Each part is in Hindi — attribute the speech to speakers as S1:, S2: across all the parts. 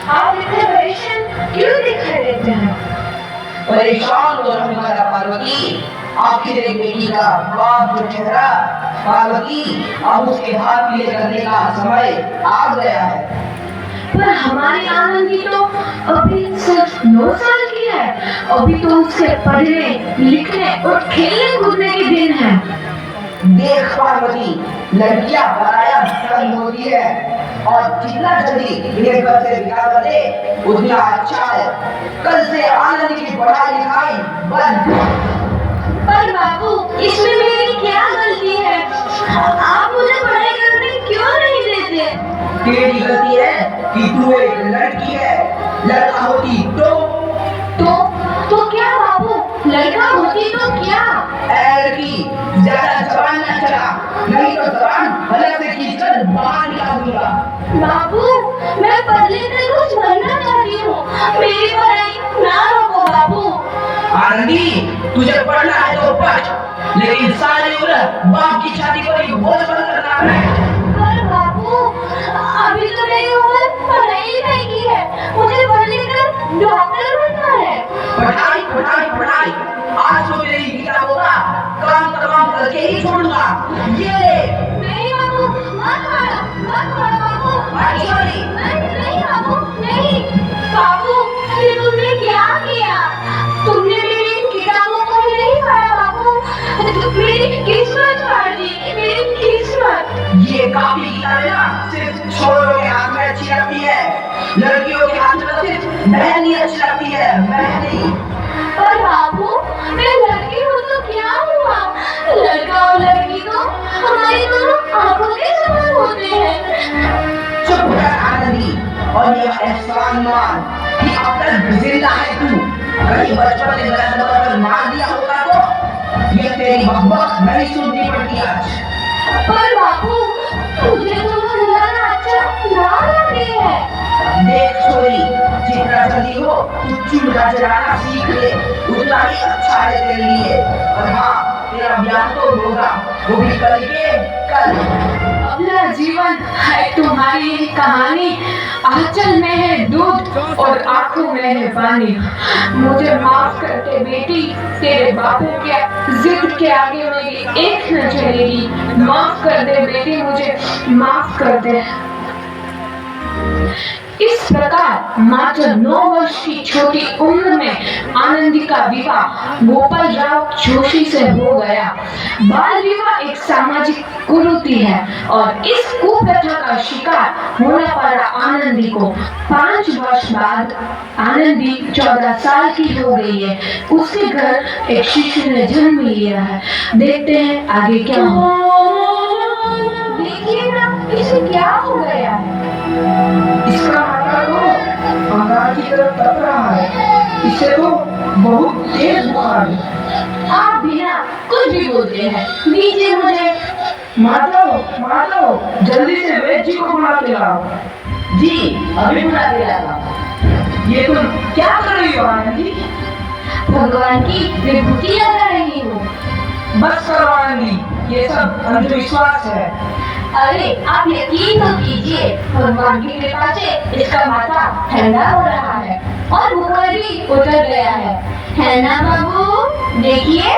S1: आप इतने परेशान क्यों दिखाई देते हैं?
S2: परेशान हो रहने वाला पार्वती, आखिर एक बेटी का बाप जो चेहरा। पार्वती, अब उसके हाथ पीले करने का समय आ गया है।
S1: पर हमारी आनंदी तो अभी सिर्फ 9 साल की है। अभी तो उसके पढ़ने, लिखने और खेलने कूदने के दिन है।
S2: देख पार्वती, लड़कियां पराया धन होती है और जितना जल्दी इन्हें घर से विदा कर दे उतना अच्छा है। कल से आनंद की पढ़ाई लिखाई बंद।
S1: पर बाबू, इसमें मेरी क्या गलती है? आप मुझे पढ़ाई करने क्यों नहीं देते?
S2: तेरी गलती है कि तू एक लड़की है। लड़का होती
S1: तो क्या बाबू? लड़का होती तो क्या?
S2: लड़की, ज्यादा जबान न चला, नहीं तो जबान हलक से खींचकर बाहर निकाल दूंगा।
S1: बाबू, मैं पढ़ लिखकर कुछ बनना चाहती हूँ। मेरी पढ़ाई ना रोको बाबू।
S2: आनंदी, तुझे पढ़ना है तो पढ़, लेकिन सारी उम्र बाप की छाती पर ही बोझ बनकर ना रहे।
S1: पर बाबू, अभी तो मेरी उम्र पढ़ाई लिखाई की है। मुझे पढ़ लिखकर डॉक्टर बनना है।
S2: पढ़ाई पढ़ाई पढ़ाई, आज तो मेरी किताबों का काम तमाम करके ही छोड़ूंगा। ये
S1: नहीं बाबू, मत मारो बाबू। नहीं बाबू, नहीं। बाबू, ये तुमने क्या किया? तुमने मेरी किताबों को ही नहीं पढ़ा बाबू। मेरी किस्मत फाड़ दी, मेरी किस्मत।
S2: ये काफी किताबें ना सिर्फ छोरों के हाथ में अच्छी लगती है, लड़कियों के हाथ में तो सिर्फ बहन ही अच्छी लगती है, मैं नहीं।
S1: पर बाबू, मैं लड़की हूँ तो क्या हुआ? लड़का और लड़की तो हमारी दोनों आंखों के समान होते हैं।
S2: चुप कर आनंदी, और यह एहसान मान कि अब तक जिंदा है तू। कहीं बचपन में गलत दबाकर मार दिया होता तो ये तेरी बकबक नहीं सुननी पड़ती आज।
S1: पर बापू, मुझे तो वो नजारा अच्छा ना लगे है।
S2: देख छोरी, जितना जल्दी हो तू चूल्हा जलाना सीख ले, उतना ही अच्छा है तेरे लिए। और हाँ, तेरा ब्याह तो होगा, वो भी कल के कल।
S1: अगला जीवन है तुम्हारी ये कहानी। आंचल में है दूध और आंखों में है पानी। मुझे माफ कर दे बेटी, तेरे बापू के जिद के आगे मेरी एक न चलेगी। माफ कर दे बेटी, मुझे माफ कर दे। इस प्रकार मात्र 9 वर्ष की छोटी उम्र में आनंदी का विवाह गोपाल राव जोशी से हो गया। बाल विवाह एक सामाजिक कुरीति है और इस कुप्रथा का शिकार होना पड़ा आनंदी को। 5 वर्ष बाद आनंदी 14 साल की हो गई है। उसके घर एक शिशु ने जन्म लिया है। देखते हैं आगे क्या हो। देखिए ना, इसे क्या हो गया है?
S2: इसका माथा तो अंगार की तरफ तप रहा है। इसे तो बहुत तेज बुखार है।
S1: आप बिना कुछ भी बोलते हैं, दीजिए मुझे।
S2: माधव, जल्दी से वैद्य जी को बुला के लाओ। जी, अभी बुला के लाता हूँ। ये तुम क्या कर रही हो आनंदी?
S1: भगवान की विभूति लगा रही हूँ।
S2: बस करो आनंदी, ये सब अंधविश्वास है।
S1: अरे आप यकीन तो कीजिए, भगवान की कृपा से इसका माथा ठंडा हो रहा है और बुखार भी उतर गया है ना बाबू? देखिए,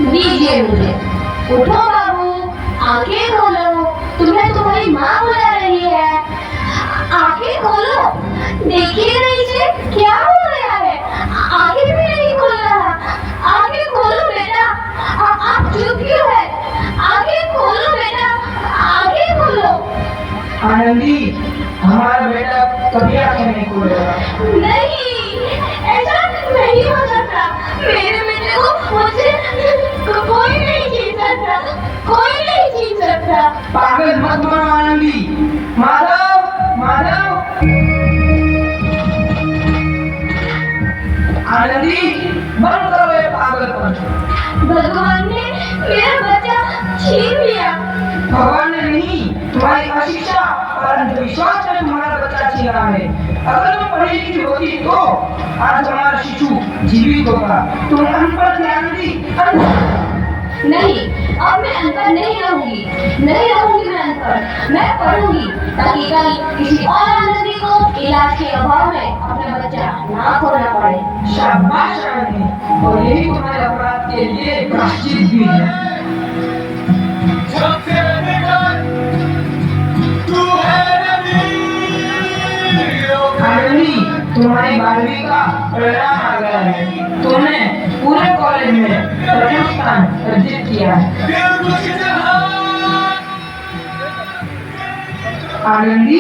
S1: दीजिए मुझे। उठो बाबू, आंखें खोलो, तुम्हें तुम्हारी माँ बुला रही है। आंखें खोलो, देखिए ना इसे क्या हो गया है? आंखें भी नहीं खोल रहा। आंखें खोलो बेटा। आप चुप क्यों है? आंखें खोलो बेटा, आंखें खोलो।
S2: आनंदी, हमारा बेटा कभी आंखें नहीं खोलेगा।
S1: नहीं, ऐसा नहीं हो सकता। मेरे बेटे को मुझसे कोई नहीं छीन सकता, कोई नहीं छीन सकता।
S2: पागल मत बनो आनंदी। माधव, आनंदी, बंद करो ये पागलपन।
S1: भगवान ने मेरा बच्चा छीन लिया।
S2: भगवान ने नहीं, तुम्हारी अशिक्षा और अंधविश्वास ने तुम्हारा बच्चा छीना है। अगर तुम पढ़ी लिखी होती तो आज हमारा शिशु जीवित होगा। तुम अनपढ़ थे आनंदी।
S1: नहीं, अब मैं अनपढ़ नहीं रहूंगी मैं अनपढ़। मैं पढ़ूंगी ताकि कल किसी और आनंदी को इलाज के अभाव में अपना बच्चा ना खोना पड़े।
S2: शाबाश रानी, और यही तुम्हारे अपराध के लिए प्रायश्चित भी है।
S3: सबसे निकट तू है नबी।
S2: आनंदी, तुम्हारी 12वीं का परिणाम आ गया है। तुमने पूरे कॉलेज में प्रथम स्थान अर्जित किया है।
S3: दिल कुछ जहां
S2: आनंदी,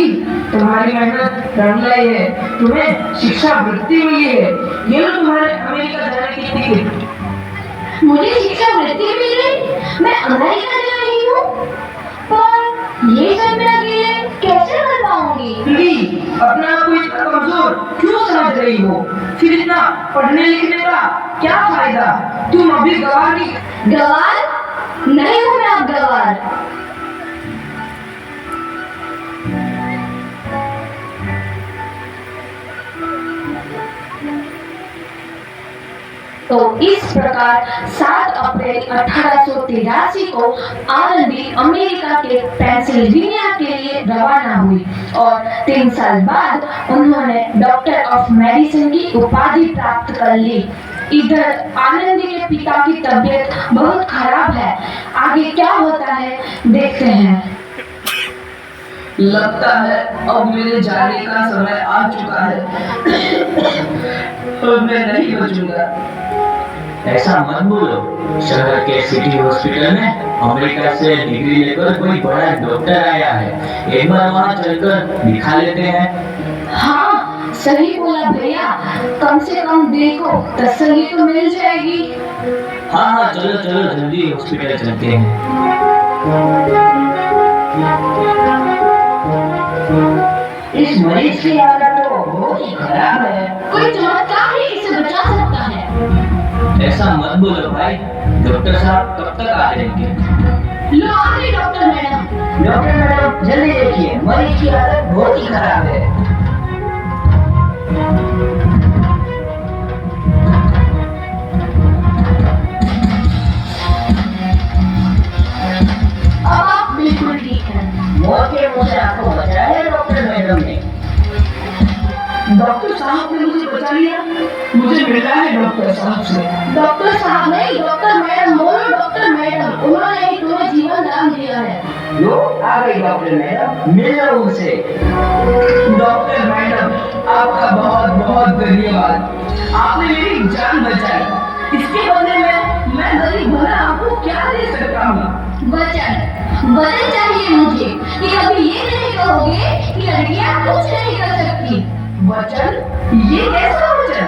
S2: तुम्हारी मेहनत रंग लाई है। तुम्हें शिक्षा वृत्ति मिली है। ये लो तुम्हारे अमेरिका जाने की टिकट।
S1: मुझे शिक्षा वृत्ति मिल गई, मैं अमेरिका जा रही हूँ। पर ये सब मैं अकेले कैसे कर पाऊंगी?
S2: ली, अपना आप को इतना कमजोर क्यों समझ रही हो? फिर इतना पढ़ने लिखने का क्या फायदा? तुम अभी गवार की
S1: गवार नहीं हूँ मैं अब गवार। तो इस प्रकार 7 अप्रैल 1883 को आनंदी अमेरिका के पेंसिल्वेनिया के लिए रवाना हुई और 3 साल बाद उन्होंने डॉक्टर ऑफ मेडिसिन की उपाधि प्राप्त कर ली। इधर आनंदी के पिता की तबीयत बहुत खराब है। आगे क्या होता है देखते हैं।
S2: लगता है अब मेरे जाने का समय आ चुका है। अब मैं नहीं बचूंगा।
S4: ऐसा मत बोलो। शहर के सिटी हॉस्पिटल में अमेरिका से डिग्री लेकर कोई बड़ा डॉक्टर आया है। एक बार वहाँ चलकर दिखा लेते हैं।
S1: हाँ, सही बोला भैया। कम से कम दिल को तसल्ली तो मिल जाएगी।
S4: हाँ हाँ, चलो चलो जल्दी हॉस्पिटल चलते हैं।
S2: इस मरीज की हालत तो बहुत ही खराब है।
S1: कोई चमत्कार ही इसे बचा सकता है।
S4: ऐसा मत बोलो भाई। डॉक्टर साहब कब तक आ जाएंगे?
S1: लो आ गई डॉक्टर मैडम।
S2: डॉक्टर मैडम, जल्दी देखिए, मरीज की हालत बहुत ही खराब है।
S1: अब आप बिल्कुल ठीक हैं।
S2: मौत के मुंह से आपको बचाया है डॉक्टर मैडम ने। डॉक्टर साहब ने मुझे बचा लिया। मुझे मिला है डॉक्टर साहब से।
S1: डॉक्टर साहब नहीं, डॉक्टर मैडम बोलो। डॉक्टर मैडम, उन्होंने ही तुम्हें जीवन दान दिया है।
S2: लो आ गई डॉक्टर मैडम, मिल लो उनसे। डॉक्टर मैडम, आपका बहुत बहुत धन्यवाद। आपने मेरी जान बचाई। इसके बदले में मैं गरीब भला आपको क्या दे सकता हूँ?
S1: वचन चाहिए मुझे कि कभी ये नहीं कहोगे कि लड़कियां कुछ नहीं कर सकती।
S2: वचन? ये कैसा वचन?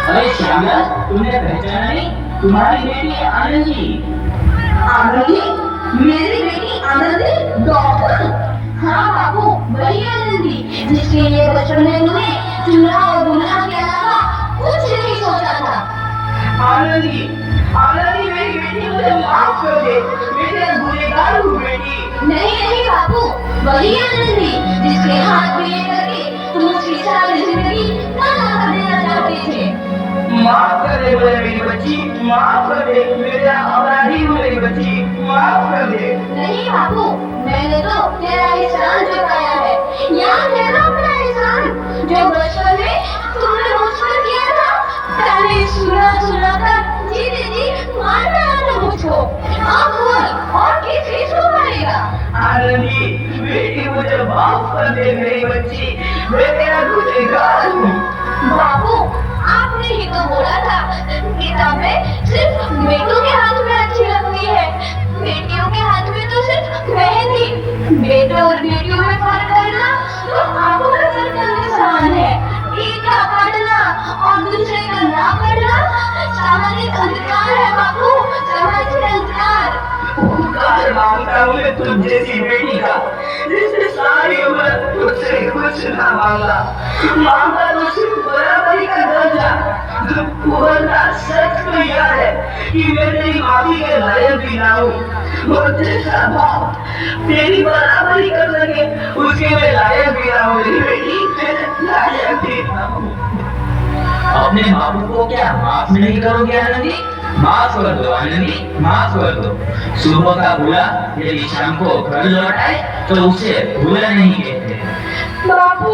S4: अरे श्यामला, तुमने पहचाना नहीं? तुम्हारी बेटी आनंदी।
S2: आनंदी? मेरी बेटी आनंदी डॉक्टर?
S1: हाँ बाबू, वही आनंदी जिसके लिए बचपन में तुमने चूल्हा और दूल्हा के अलावा कुछ नहीं सोचा था।
S2: आनंदी, आनंदी मेरी बेटी, मुझे माफ कर दे। मैं तेरा गुनहगार हूँ बेटी।
S1: नहीं बाबू, वही आनंदी जिसके हाथ में लेकर के तुम उसकी सारी जिंदगी काला कर देना चाहते थे।
S2: माफ कर दे मुझे मेरी बच्ची, माफ कर दे। मेरा अपराधी हूँ मेरी बच्ची, माफ कर दे।
S1: नहीं बाबू, मैंने तो तेरा एहसान चुकाया है। याद है ना अपना एहसान जो बचपन में तुमने मुझ पर किया था? ताने सुना कर जीते जी मारना आता मुझको। अब बोल, और किसको मारेगा?
S2: आनंदी बेटी, मुझे माफ कर दे मेरी बच्ची, मैं तेरा गुनहगार हूँ।
S1: बाबू, आपने ही तो बोला था किताबें सिर्फ बेटों के हाथ में अच्छी लगती है, बेटियों के हाथ में तो सिर्फ मेहंदी। बेटों और बेटियों में फर्क करना तो आंखों में फर्क करने समान है। एक का पढ़ना और दूसरे का ना पढ़ना सामाजिक अंधकार है बाबू, सामाजिक अंधकार।
S2: उपकार मांगता हूँ मैं तुझ जैसी बेटी का, जिसने सारी उम्र तुझसे कुछ ना मांगा। मांगा तो सिर्फ बराबरी का दर्जा। वरना सच तो यह है कि मैं तेरी माफी के लायक भी ना हूँ। और जैसा बाप तेरी बराबरी कर सके उसके मैं लायक भी ना हूँ मेरी बेटी, मैं लायक भी ना हूँ।
S4: अपने बापू को क्या माफ नहीं करोगे आनंदी? माफ कर दो आनंदी, माफ कर दो। सुबह का भूला यदि शाम को घर लौट आए तो उसे भूला नहीं कहते।
S1: बापू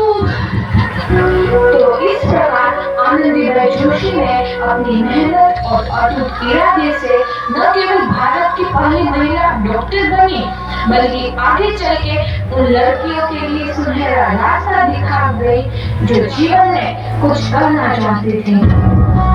S1: तो इस प्रकार आनंदीबाई जोशी ने अपनी मेहनत और अटूट इरादे से न केवल भारत की पहली महिला डॉक्टर बनी, बल्कि आगे चल के उन लड़कियों के लिए सुनहरा रास्ता दिखा गई जो जीवन में कुछ करना चाहती थी।